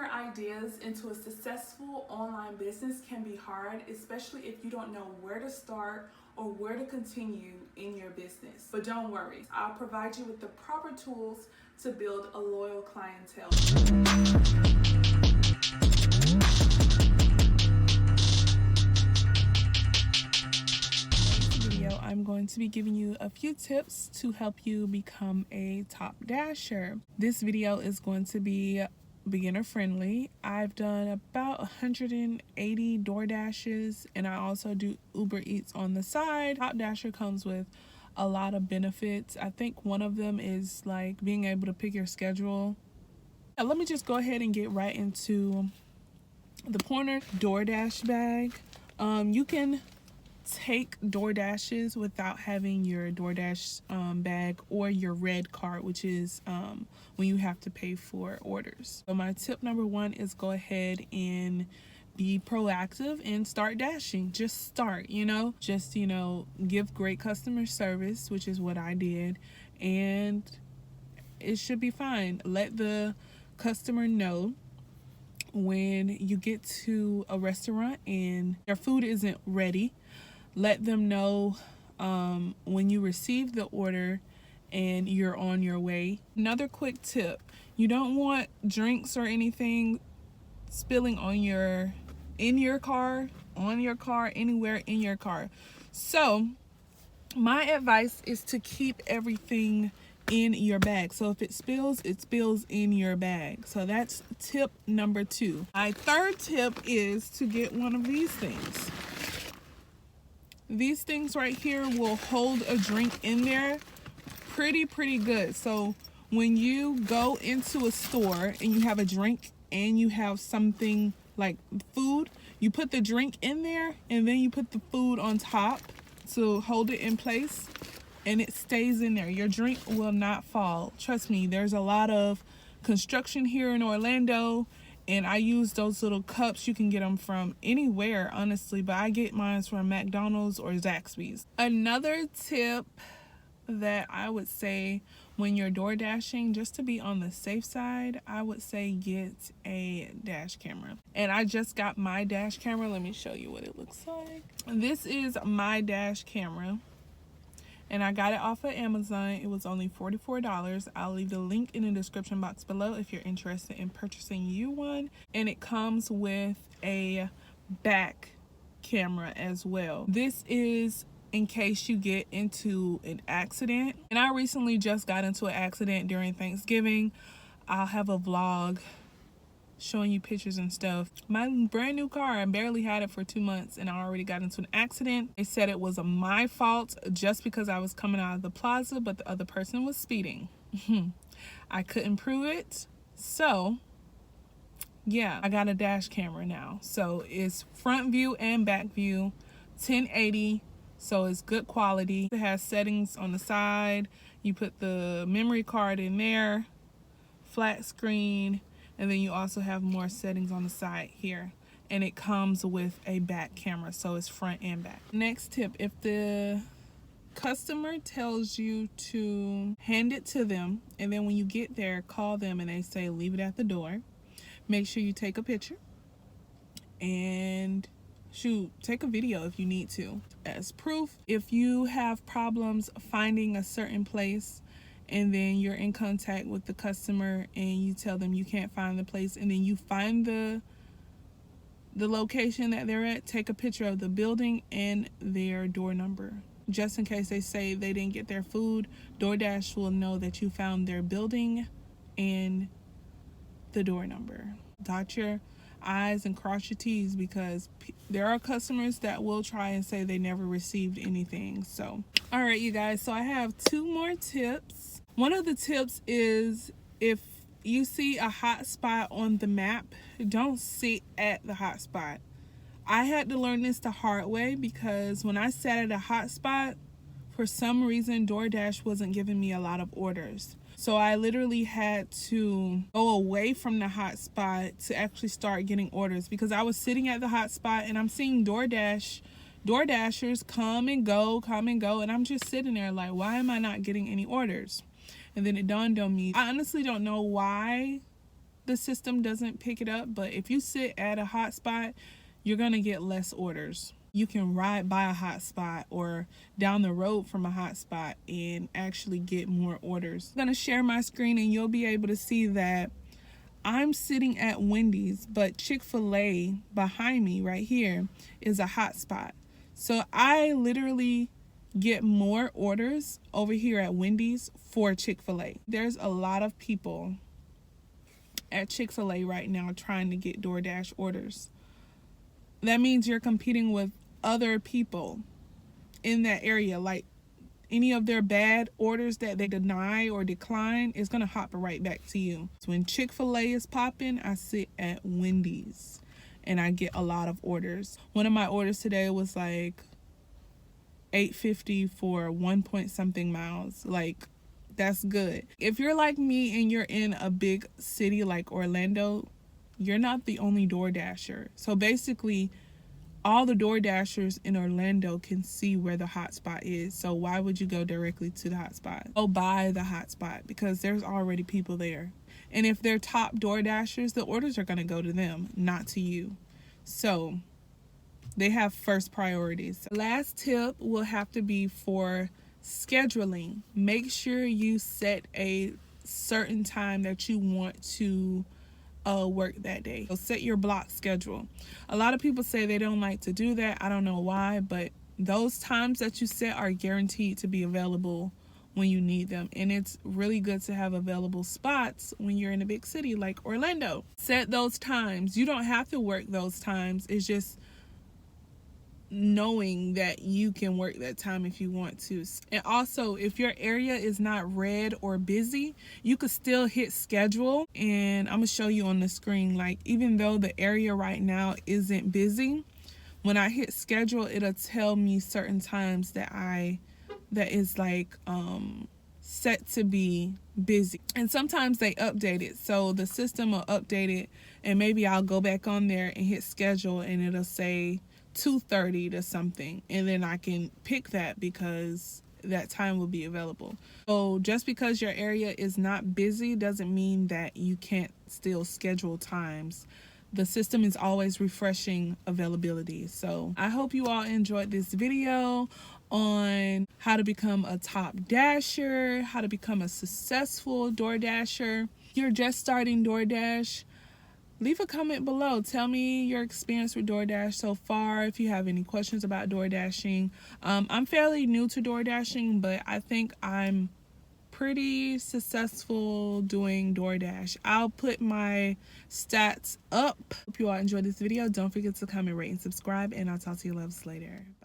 your ideas into a successful online business can be hard, especially if you don't know where to start or where to continue in your business. But don't worry, I'll provide you with the proper tools to build a loyal clientele. I'm going to be giving you a few tips to help you become a top dasher. This video is going to be beginner friendly. I've done about 180 DoorDashes, and I also do Uber Eats on the side. Top dasher comes with a lot of benefits. I think one of them is like being able to pick your schedule. Now, let me just go ahead and get right into the pointer DoorDash bag. You can take DoorDashes without having your DoorDash bag or your red card, which is when you have to pay for orders. So my tip number one is go ahead and be proactive and start dashing. Just start, just give great customer service, which is what I did, and it should be fine. Let the customer know when you get to a restaurant and their food isn't ready. Let them know when you receive the order and you're on your way. Another quick tip, you don't want drinks or anything spilling on in your car, anywhere in your car. So my advice is to keep everything in your bag. So if it spills in your bag. So that's tip number 2. My third tip is to get one of these things. These things right here will hold a drink in there pretty good. So when you go into a store and you have a drink and you have something like food, you put the drink in there and then you put the food on top to hold it in place, and it stays in there. Your drink will not fall. Trust me, there's a lot of construction here in Orlando, and I use those little cups. You can get them from anywhere, honestly, but I get mine from McDonald's or Zaxby's. Another tip that I would say when you're door dashing, just to be on the safe side, I would say get a dash camera. And I just got my dash camera. Let me show you what it looks like. This is my dash camera, and I got it off of Amazon. It was only $44. I'll leave the link in the description box below if you're interested in purchasing you one. And it comes with a back camera as well. This is in case you get into an accident. And I recently just got into an accident during Thanksgiving. I'll have a vlog showing you pictures and stuff. My brand new car, I barely had it for 2 months and I already got into an accident. They said it was my fault just because I was coming out of the plaza, but the other person was speeding. I couldn't prove it. So yeah, I got a dash camera now. So it's front view and back view, 1080. So it's good quality. It has settings on the side. You put the memory card in there, flat screen, and then you also have more settings on the side here. And it comes with a back camera, so it's front and back. Next tip, if the customer tells you to hand it to them, and then when you get there, call them and they say leave it at the door, make sure you take a picture and take a video if you need to as proof. If you have problems finding a certain place and then you're in contact with the customer and you tell them you can't find the place, and then you find the location that they're at, take a picture of the building and their door number. Just in case they say they didn't get their food, DoorDash will know that you found their building and the door number. Dot your I's and cross your T's, because there are customers that will try and say they never received anything. So all right, you guys, so I have 2 more tips. One of the tips is if you see a hot spot on the map, don't sit at the hot spot. I had to learn this the hard way, because when I sat at a hot spot, for some reason DoorDash wasn't giving me a lot of orders. So I literally had to go away from the hot spot to actually start getting orders, because I was sitting at the hot spot and I'm seeing DoorDashers come and go, and I'm just sitting there like, why am I not getting any orders? And then it dawned on me, I honestly don't know why the system doesn't pick it up, but if you sit at a hotspot, you're gonna get less orders. You can ride by a hotspot or down the road from a hotspot and actually get more orders. I'm gonna share my screen and you'll be able to see that I'm sitting at Wendy's, but Chick-fil-A behind me right here is a hotspot. So I literally get more orders over here at Wendy's for Chick-fil-A. There's a lot of people at Chick-fil-A right now trying to get DoorDash orders. That means you're competing with other people in that area. Like any of their bad orders that they deny or decline is going to hop right back to you. So when Chick-fil-A is popping, I sit at Wendy's and I get a lot of orders. One of my orders today was like $8.50 for 1 point something miles. Like, that's good. If you're like me and you're in a big city like Orlando, you're not the only DoorDasher. So basically, all the DoorDashers in Orlando can see where the hotspot is. So why would you go directly to the hotspot? Go by the hotspot because there's already people there. And if they're top DoorDashers, the orders are going to go to them, not to you. So they have first priorities. Last tip will have to be for scheduling. Make sure you set a certain time that you want to work that day. So set your block schedule. A lot of people say they don't like to do that. I don't know why, but those times that you set are guaranteed to be available when you need them. And it's really good to have available spots when you're in a big city like Orlando. Set those times. You don't have to work those times. It's just knowing that you can work that time if you want to. And also, if your area is not red or busy, you could still hit schedule. And I'm gonna show you on the screen, like even though the area right now isn't busy, when I hit schedule, it'll tell me certain times that is like set to be busy. And sometimes they update it, so the system will update it, and maybe I'll go back on there and hit schedule and it'll say 2:30 to something, and then I can pick that because that time will be available. So just because your area is not busy doesn't mean that you can't still schedule times. The system is always refreshing availability. So I hope you all enjoyed this video on how to become a top dasher, how to become a successful DoorDasher. If you're just starting DoorDash, leave a comment below. Tell me your experience with DoorDash so far. If you have any questions about DoorDashing. I'm fairly new to DoorDashing, but I think I'm pretty successful doing DoorDash. I'll put my stats up. Hope you all enjoyed this video. Don't forget to comment, rate, and subscribe, and I'll talk to you loves later. Bye.